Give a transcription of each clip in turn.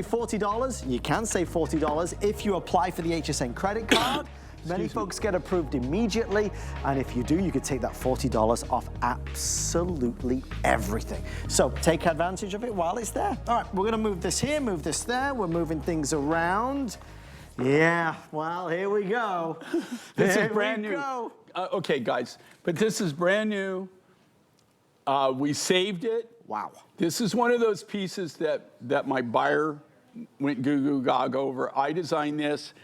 $40, you can save $40 if you apply for the HSN credit card. Many folks get approved immediately, and if you do, you could take that $40 off absolutely everything. So take advantage of it while it's there. All right, we're gonna move this here, move this there. We're moving things around. Yeah, well, here we go. This is brand new. Okay, guys, but this is brand new. We saved it. Wow. This is one of those pieces that my buyer went goo goo gaga over. I designed this.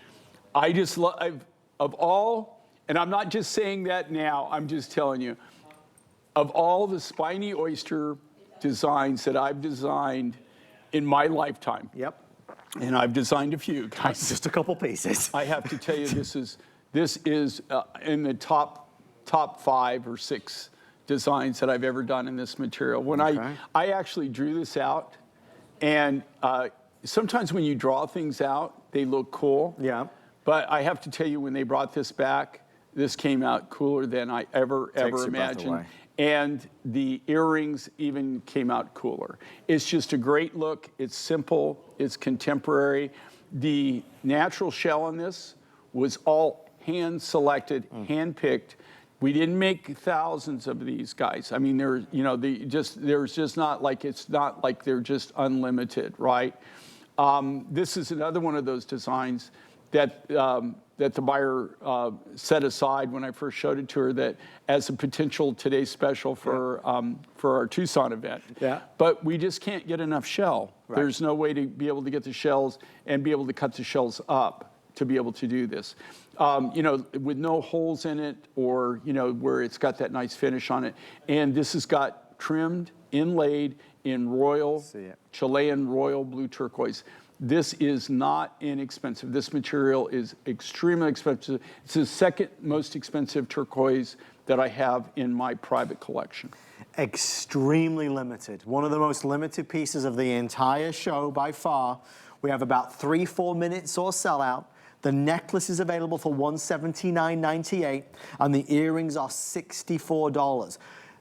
I just love, of all, and I'm not just saying that now, I'm just telling you, of all the Spiny Oyster designs that I've designed in my lifetime. Yep. And I've designed a few, guys. Just a couple pieces. I have to tell you, this is in the top 5 or 6 designs that I've ever done in this material. When I actually drew this out, and sometimes when you draw things out, they look cool. Yeah. But I have to tell you, when they brought this back, this came out cooler than I ever imagined. And the earrings even came out cooler. It's just a great look. It's simple. It's contemporary. The natural shell on this was all hand-selected, hand-picked. We didn't make thousands of these, guys. I mean, there's just not like, it's not like they're just unlimited, right? This is another one of those designs that that the buyer set aside when I first showed it to her, that as a potential today's special for our Tucson event. Yeah. But we just can't get enough shell. Right. There's no way to be able to get the shells and be able to cut the shells up to be able to do this. You know, with no holes in it, or, you know, where it's got that nice finish on it. And this has got trimmed, inlaid in royal, Chilean royal blue turquoise. This is not inexpensive. This material is extremely expensive. It's the second most expensive turquoise that I have in my private collection. Extremely limited. One of the most limited pieces of the entire show by far. We have about 3-4 minutes or sellout. The necklace is available for $179.98, and the earrings are $64.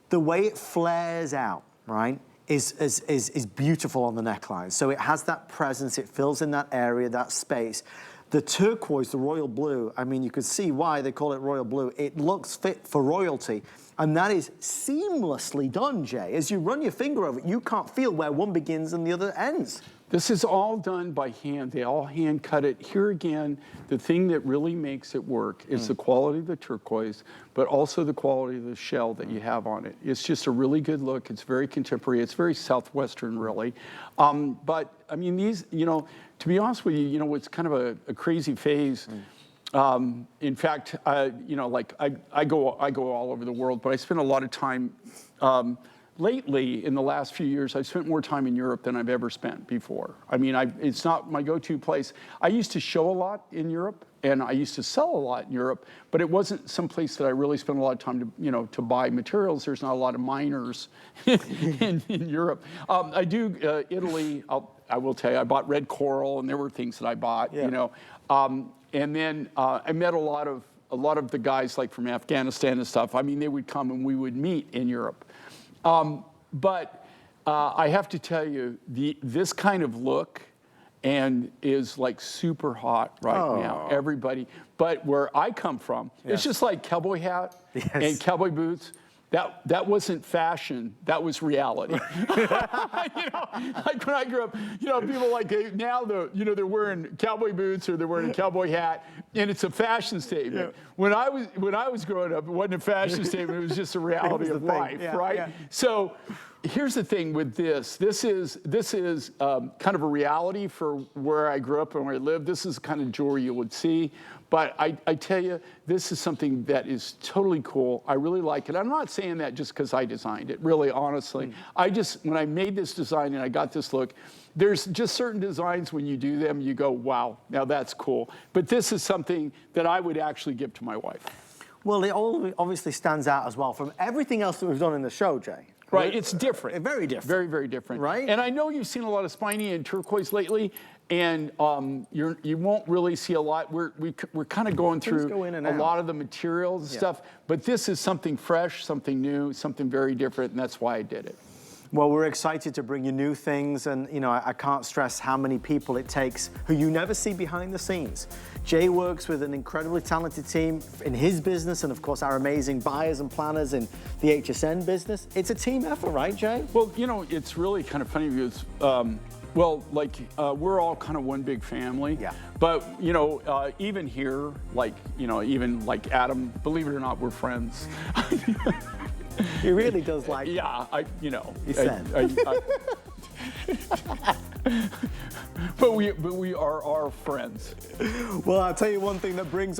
The way it flares out, right, is beautiful on the neckline. So it has that presence, it fills in that area, that space. The turquoise, the royal blue, I mean, you could see why they call it royal blue. It looks fit for royalty, and that is seamlessly done, Jay. As you run your finger over it, you can't feel where one begins and the other ends. This is all done by hand. They all hand cut it. Here again, the thing that really makes it work is the quality of the turquoise, but also the quality of the shell that you have on it. It's just a really good look. It's very contemporary. It's very Southwestern, really. But I mean, these, you know, to be honest with you, you know, it's kind of a crazy phase. In fact, you know, like I go all over the world, but I spend a lot of time, lately, in the last few years, I've spent more time in Europe than I've ever spent before. I mean, it's not my go-to place. I used to show a lot in Europe, and I used to sell a lot in Europe, but it wasn't some place that I really spent a lot of time to, you know, to buy materials. There's not a lot of miners in Europe. I do Italy. I will tell you, I bought red coral, and there were things that I bought, you know. And then I met a lot of the guys, like from Afghanistan and stuff. I mean, they would come and we would meet in Europe. But I have to tell you, this kind of look and is like super hot right now. Everybody, but where I come from, it's just like cowboy hat and cowboy boots. That wasn't fashion, that was reality. You know, like when I grew up, you know, people like now they're wearing cowboy boots or they're wearing a cowboy hat, and it's a fashion statement. When I was growing up, it wasn't a fashion statement, it was just a reality of life, right? So here's the thing with this. This is kind of a reality for where I grew up and where I lived. This is the kind of jewelry you would see. But I tell you, this is something that is totally cool. I really like it. I'm not saying that just because I designed it, really, honestly. When I made this design and I got this look, there's just certain designs when you do them, you go, wow, now that's cool. But this is something that I would actually give to my wife. Well, it all obviously stands out as well from everything else that we've done in the show, Jay. Right, it's different. Very different. Very, very different. Right? And I know you've seen a lot of spiny and turquoise lately, and you won't really see a lot. We're kind of going through a lot of the materials and stuff, but this is something fresh, something new, something very different, and that's why I did it. Well, we're excited to bring you new things, and you know, I can't stress how many people it takes who you never see behind the scenes. Jay works with an incredibly talented team in his business, and of course our amazing buyers and planners in the HSN business. It's a team effort, right, Jay? Well, you know, it's really kind of funny because, well, like, we're all kind of one big family. Yeah. But, you know, even here, like, you know, even like Adam, believe it or not, we're friends. He really does like it. Yeah, you know. He said. But we are our friends. Well, I'll tell you one thing that brings us